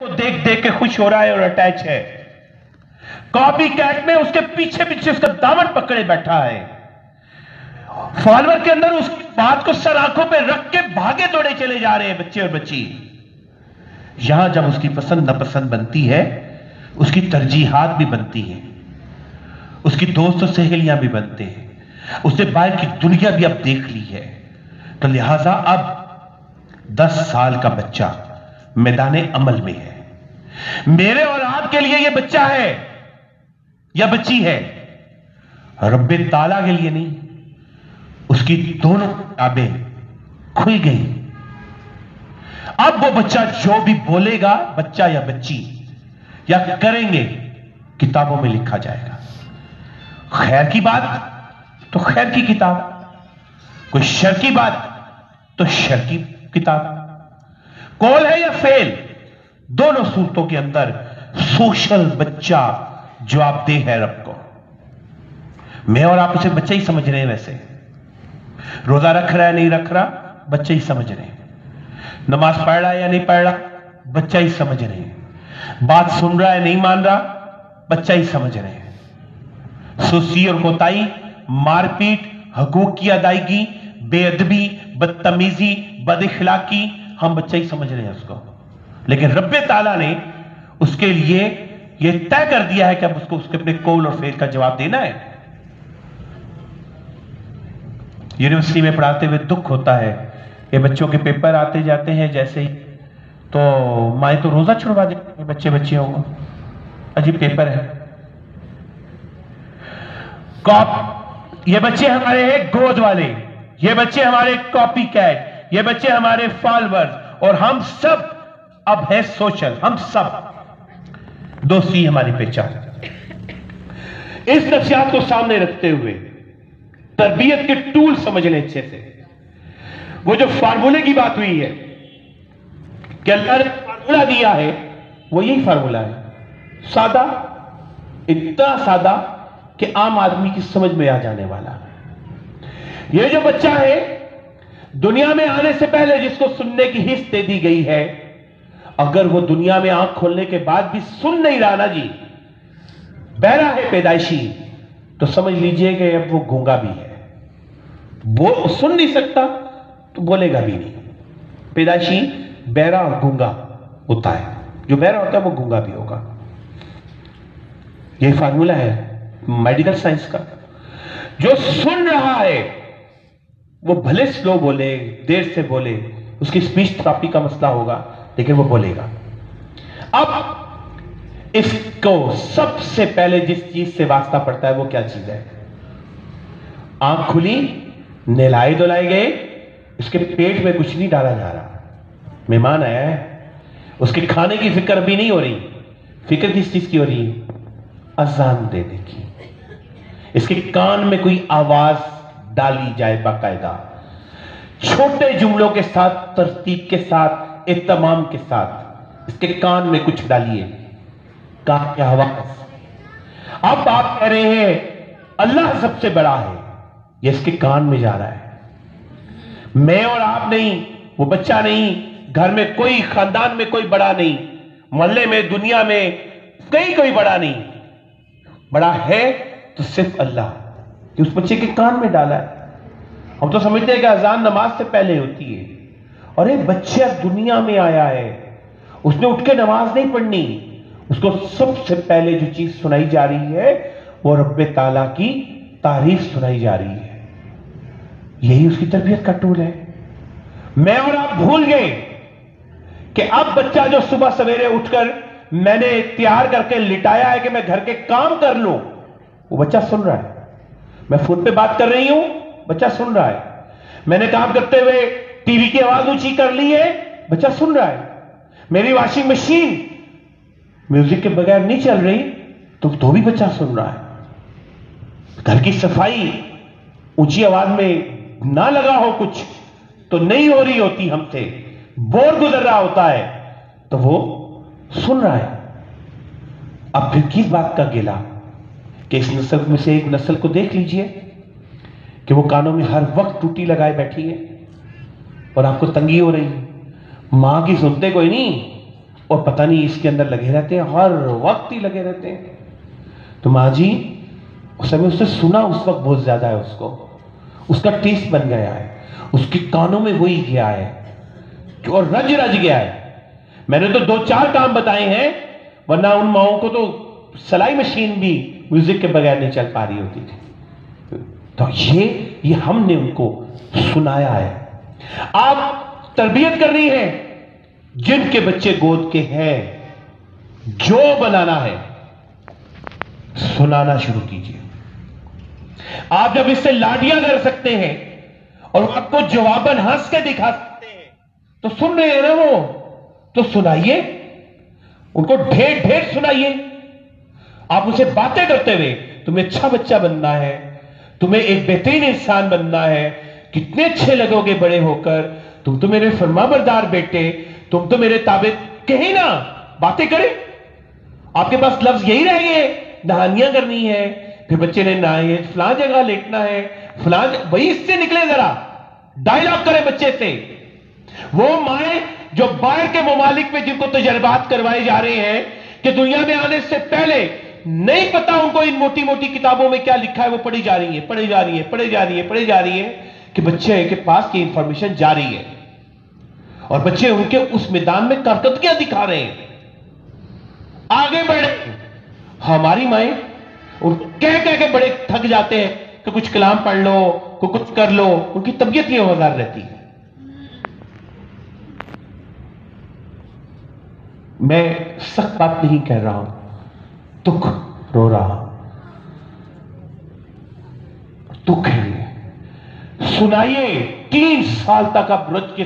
کو دیکھ دیکھ کے خوش ہو رہا ہے اور اٹیچ ہے. کاپی کیٹ میں اس کے پیچھے پیچھے اس کا دامن پکڑے بیٹھا ہے. فالوور کے اندر اس بات کو سر آنکھوں پہ رکھ کے بھاگے دوڑے چلے جا رہے ہیں بچے اور بچی. یہاں جب اس کی پسند ناپسند بنتی ہے، اس کی ترجیحات بھی بنتی ہیں، اس کی دوست و سہیلیاں بھی بنتے ہیں، اس نے باہر کی دنیا بھی اب دیکھ لی ہے. تو لہٰذا اب 10 سال کا بچہ میدان عمل میں ہے. میرے اور آپ کے لیے یہ بچہ ہے یا بچی ہے، رب تعالیٰ کے لیے نہیں. اس کی دونوں کتابیں کھل گئی. اب وہ بچہ جو بھی بولے گا، بچہ یا بچی، یا کریں گے، کتابوں میں لکھا جائے گا. خیر کی بات تو خیر کی کتاب، کوئی شر کی بات تو شر کی کتاب. کول ہے یا فیل، دونوں صورتوں کے اندر سوشل بچہ جواب دہ ہے رب کو. میں اور آپ اسے بچہ ہی سمجھ رہے ہیں. ویسے روزہ رکھ رہا ہے نہیں رکھ رہا، بچہ ہی سمجھ رہے ہیں. نماز پڑھ رہا ہے یا نہیں پڑھ رہا، بچہ ہی سمجھ رہے ہیں. بات سن رہا ہے نہیں مان رہا، بچہ ہی سمجھ رہے ہیں. سستی اور کوتاہی، مار پیٹ، حقوق کی ادائیگی، بے ادبی، بدتمیزی، بد اخلاقی، ہم بچہ ہی سمجھ رہے ہیں اس کو. لیکن رب تعالیٰ نے اس کے لیے یہ طے کر دیا ہے کہ اب اس کو اس کے اپنے قول اور فعل کا جواب دینا ہے. یونیورسٹی میں پڑھاتے ہوئے دکھ ہوتا ہے کہ بچوں کے پیپر آتے جاتے ہیں جیسے ہی تو مائیں تو روزہ چھڑوا دیتے ہیں بچے بچیوں کو. عجیب پیپر ہے. یہ بچے ہمارے ہیں گود والے، یہ بچے ہمارے کاپی کیٹ، یہ بچے ہمارے فالوور، اور ہم سب اب ہے سوشل. ہم سب دوستی ہماری پہچان. اس نفسیات کو سامنے رکھتے ہوئے تربیت کے ٹول سمجھ لیں اچھے سے. وہ جو فارمولے کی بات ہوئی ہے کہ اللہ نے فارمولہ دیا ہے، وہ یہی فارمولہ ہے. سادہ، اتنا سادہ کہ عام آدمی کی سمجھ میں آ جانے والا. یہ جو بچہ ہے، دنیا میں آنے سے پہلے جس کو سننے کی حس دے دی گئی ہے، اگر وہ دنیا میں آنکھ کھولنے کے بعد بھی سن نہیں رہا نا جی، بہرا ہے پیدائشی، تو سمجھ لیجئے کہ اب وہ گونگا بھی ہے. وہ سن نہیں سکتا تو بولے گا بھی نہیں. پیدائشی بہرا اور گونگا ہوتا ہے. جو بہرا ہوتا ہے وہ گونگا بھی ہوگا. یہ فارمولہ ہے میڈیکل سائنس کا. جو سن رہا ہے وہ بھلے سلو بولے، دیر سے بولے، اس کی اسپیچ تھراپی کا مسئلہ ہوگا، لیکن وہ بولے گا. اب اس کو سب سے پہلے جس چیز سے واسطہ پڑتا ہے وہ کیا چیز ہے؟ آنکھ کھلی، نہلائے دھلائے گئے، اس کے پیٹ میں کچھ نہیں ڈالا جا رہا. مہمان آیا ہے، اس کے کھانے کی فکر بھی نہیں ہو رہی. فکر کس چیز کی ہو رہی ہے؟ اذان دینے کی. اس کے کان میں کوئی آواز ڈالی جائے باقاعدہ، چھوٹے جملوں کے ساتھ، ترتیب کے ساتھ، اہتمام کے ساتھ. اس کے کان میں کچھ ڈالیے. کان کی آواز. اب آپ کہہ رہے ہیں اللہ سب سے بڑا ہے، یہ اس کے کان میں جا رہا ہے. میں اور آپ نہیں، وہ بچہ نہیں، گھر میں کوئی، خاندان میں کوئی بڑا نہیں، محلے میں، دنیا میں کہیں کوئی بڑا نہیں. بڑا ہے تو صرف اللہ، کہ اس بچے کے کان میں ڈالا ہے. ہم تو سمجھتے ہیں کہ اذان نماز سے پہلے ہوتی ہے. اور ایک بچہ دنیا میں آیا ہے، اس نے اٹھ کے نماز نہیں پڑھنی. اس کو سب سے پہلے جو چیز سنائی جا رہی ہے وہ رب تعالیٰ کی تعریف سنائی جا رہی ہے. یہی اس کی تربیت کا ٹول ہے. میں اور آپ بھول گئے کہ اب بچہ جو صبح سویرے اٹھ کر میں نے تیار کر کے لٹایا ہے کہ میں گھر کے کام کر لوں، وہ بچہ سن رہا ہے. میں فون پہ بات کر رہی ہوں، بچہ سن رہا ہے. میں نے کام کرتے ہوئے ٹی وی کی آواز اونچی کر لی ہے، بچہ سن رہا ہے. میری واشنگ مشین میوزک کے بغیر نہیں چل رہی تو بھی بچہ سن رہا ہے. گھر کی صفائی اونچی آواز میں نہ لگا ہو کچھ تو نہیں ہو رہی ہوتی، ہم سے بور گزر رہا ہوتا ہے تو وہ سن رہا ہے. اب پھر کس بات کا گیلا کہ اس نسل میں سے ایک نسل کو دیکھ لیجئے کہ وہ کانوں میں ہر وقت ٹوٹی لگائے بیٹھی ہے اور آپ کو تنگی ہو رہی ہے. ماں کی سنتے کوئی نہیں، اور پتہ نہیں اس کے اندر لگے رہتے ہیں، ہر وقت ہی لگے رہتے ہیں. تو ماں جی اس نے سنا اس وقت بہت زیادہ ہے، اس کا ٹیسٹ بن گیا ہے، اس کے کانوں میں وہی گیا ہے اور رج گیا ہے. میں نے تو 2-4 کام بتائے ہیں، ورنہ ان ماؤں کو تو سلائی مشین بھی میوزک کے بغیر نہیں چل پا رہی ہوتی تھی. تو یہ ہم نے ان کو سنایا ہے. آپ تربیت کرنی ہے، جن کے بچے گود کے ہیں جو بنانا ہے سنانا شروع کیجیے. آپ جب اس سے لاڈیاں کر سکتے ہیں اور آپ کو جواباً ہنس کے دکھا سکتے ہیں تو سن رہے ہیں نا وہ، تو سنائیے ان کو، ڈھیر ڈھیر سنائیے. آپ اسے باتیں کرتے ہوئے تمہیں اچھا بچہ بننا ہے، تمہیں ایک بہترین انسان بننا ہے، کتنے اچھے لگو گے بڑے ہو کر، تم تو میرے فرما بردار بیٹے، تم تو میرے تابع، کہیں نا باتیں کریں. آپ کے پاس لفظ یہی رہ گئے، نہانیاں کرنی ہے، پھر بچے نے نہائے فلاں جگہ لیٹنا ہے، فلاں وہی اس سے نکلے. ذرا ڈائلاگ کرے بچے سے. وہ مائیں جو باہر کے ممالک میں جن کو تجربات کروائے جا رہے ہیں کہ دنیا میں آنے سے پہلے نہیں پتا ان کو ان موٹی موٹی کتابوں میں کیا لکھا ہے، وہ پڑھی جا رہی ہے کہ بچے کے پاس یہ انفارمیشن جا رہی ہے اور بچے ان کے اس میدان میں کارکردگیاں دکھا رہے ہیں، آگے بڑھے. ہماری مائیں ان کہہ کے بڑے تھک جاتے ہیں کہ کچھ کلام پڑھ لو، کچھ کر لو، ان کی طبیعت یہ وزار رہتی ہے. میں سخت بات نہیں کہہ رہا ہوں، دکھ رو رہا ہوں، دکھ ہے. سنائیے 3 سال تک اب رج کے